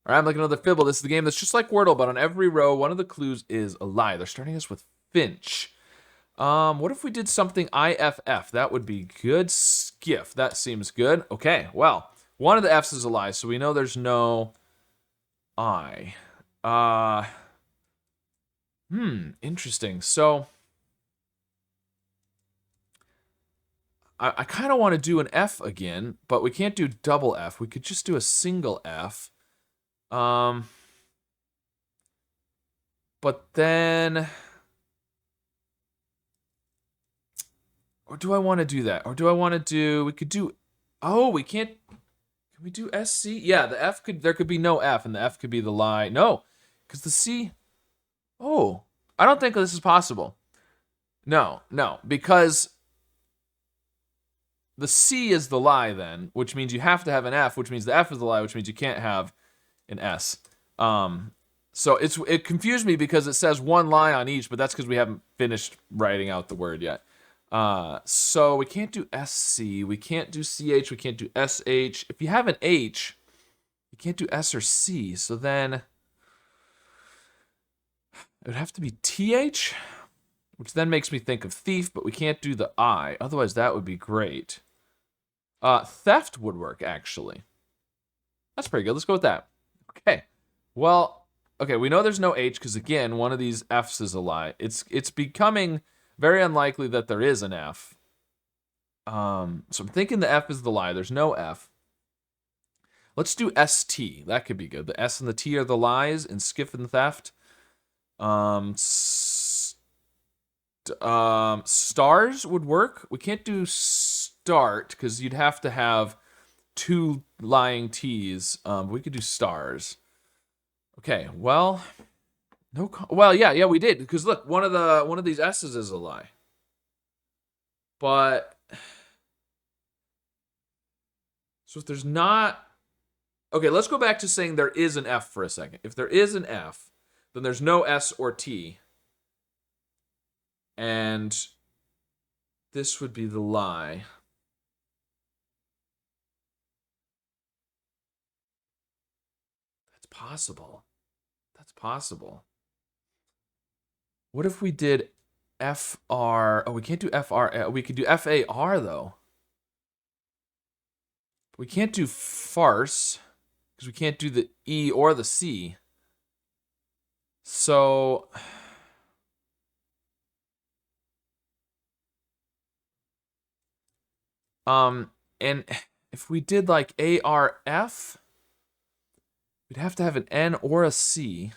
All right, I'm looking at another fibble. This is the game that's just like Wordle, but on every row, one of the clues is a lie. They're starting us with Finch. What if we did something IFF? That would be good. Skiff. That seems good. Okay, well, one of the F's is a lie, so we know there's no I. Interesting. So I kind of want to do an F again, but we can't do double F. We could just do a single F. But then, or do I want to do that? Or do I want to do, we could do, oh, we can't, can we do SC? Yeah, the F could, there could be no F, and the F could be the lie. No, because the C, oh, I don't think this is possible. No, because the C is the lie then, which means you have to have an F, which means the F is the lie, which means you can't have an S. So it confused me because it says one lie on each, but that's because we haven't finished writing out the word yet. So we can't do SC, we can't do CH, we can't do SH. If you have an H, you can't do S or C, so then it would have to be TH, which then makes me think of thief, but we can't do the I. Otherwise, that would be great. Theft would work, actually. That's pretty good. Let's go with that. Okay. Well, okay, we know there's no H because, again, one of these F's is a lie. It's becoming very unlikely that there is an F. So I'm thinking the F is the lie. There's no F. Let's do ST. That could be good. The S and the T are the lies in skiff and theft. Stars would work. We can't do start because you'd have to have two lying T's. We could do stars. Okay, well, no. Well, yeah, we did because look, one of these S's is a lie. But so if there's not, okay, let's go back to saying there is an F for a second. If there is an F, then there's no S or T. And this would be the lie. That's possible. That's possible. What if we did FR? Oh, we can't do FR. We could do FAR, though. We can't do farce because we can't do the E or the C. So and if we did like ARF, we'd have to have an N or a C.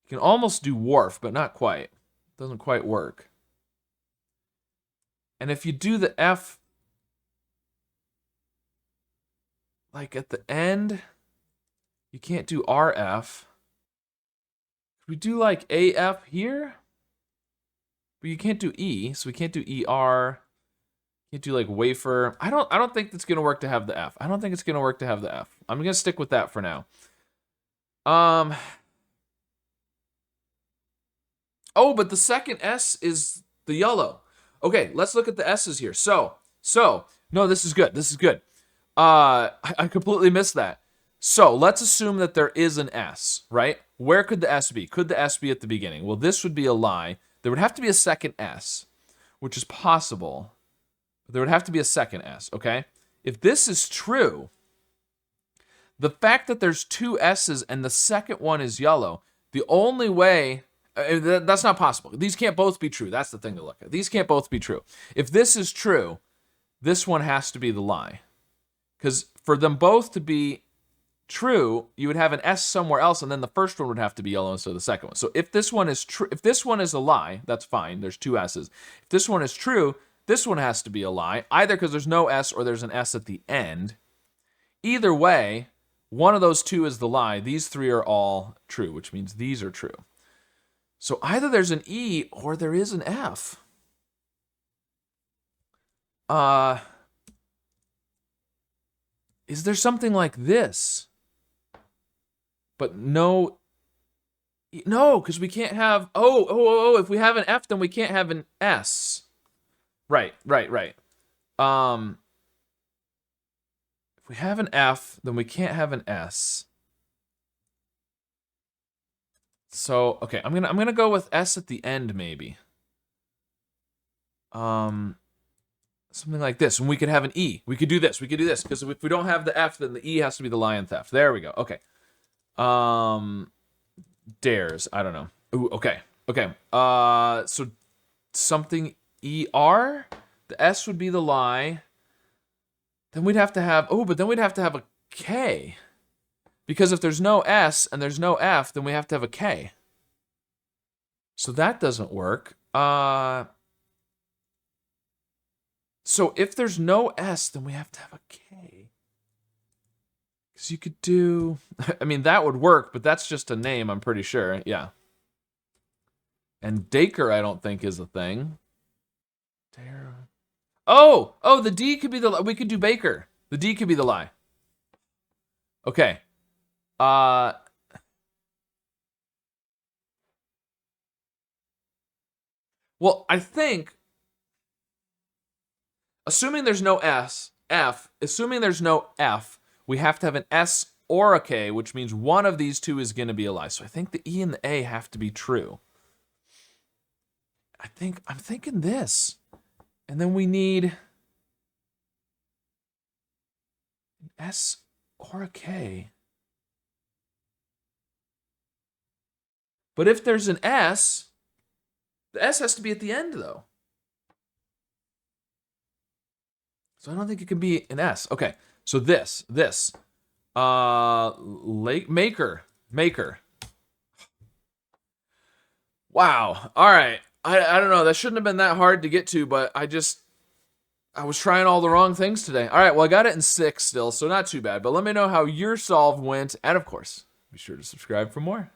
You can almost do wharf, but not quite. Doesn't quite work. And if you do the F like at the end, you can't do RF. Could we do like AF here? But you can't do E, so we can't do ER. Can't do like wafer. I don't think it's gonna work to have the F. I don't think it's gonna work to have the F. I'm gonna stick with that for now. Oh, but the second S is the yellow. Okay, let's look at the S's here. So, no, this is good. This is good. I completely missed that. So let's assume that there is an S, right? Where could the S be? Could the S be at the beginning? Well, this would be a lie. There would have to be a second S, which is possible. There would have to be a second S, okay? If this is true, the fact that there's two S's and the second one is yellow, the only way, that's not possible. These can't both be true. That's the thing to look at. These can't both be true. If this is true, this one has to be the lie. Because for them both to be true, you would have an S somewhere else, and then the first one would have to be yellow instead of the second one. So if this one is true, if this one is a lie, that's fine. There's two S's. If this one is true, this one has to be a lie, either because there's no S or there's an S at the end. Either way, one of those two is the lie. These three are all true, which means these are true. So either there's an E or there is an F. Is there something like this? But no, because we can't have, if we have an F, then we can't have an S. Right. If we have an F, then we can't have an S. So, okay, I'm gonna go with S at the end, maybe. Something like this. And we could have an E. We could do this. We could do this. Because if we don't have the F, then the E has to be the lion theft. There we go. Okay. Dares. I don't know. Ooh, okay. Okay. So something ER? The S would be the lie. Then we'd have to have, but then we'd have to have a K. Because if there's no S and there's no F, then we have to have a K. So that doesn't work. So if there's no S, then we have to have a K. Because you could do, I mean, that would work, but that's just a name, I'm pretty sure. Yeah. And Dacre, I don't think, is a thing. Oh, the D could be the, we could do Baker. The D could be the lie. Okay. Well, I think, assuming there's no assuming there's no F, we have to have an S or a K, which means one of these two is going to be a lie. So I think the E and the A have to be true. I'm thinking this. And then we need an S or a K. But if there's an S, the S has to be at the end, though. So I don't think it can be an S. Okay, so this. Maker. Wow, all right. I don't know, that shouldn't have been that hard to get to, but I was trying all the wrong things today. All right, well, I got it in 6 still, so not too bad. But let me know how your solve went, and of course, be sure to subscribe for more.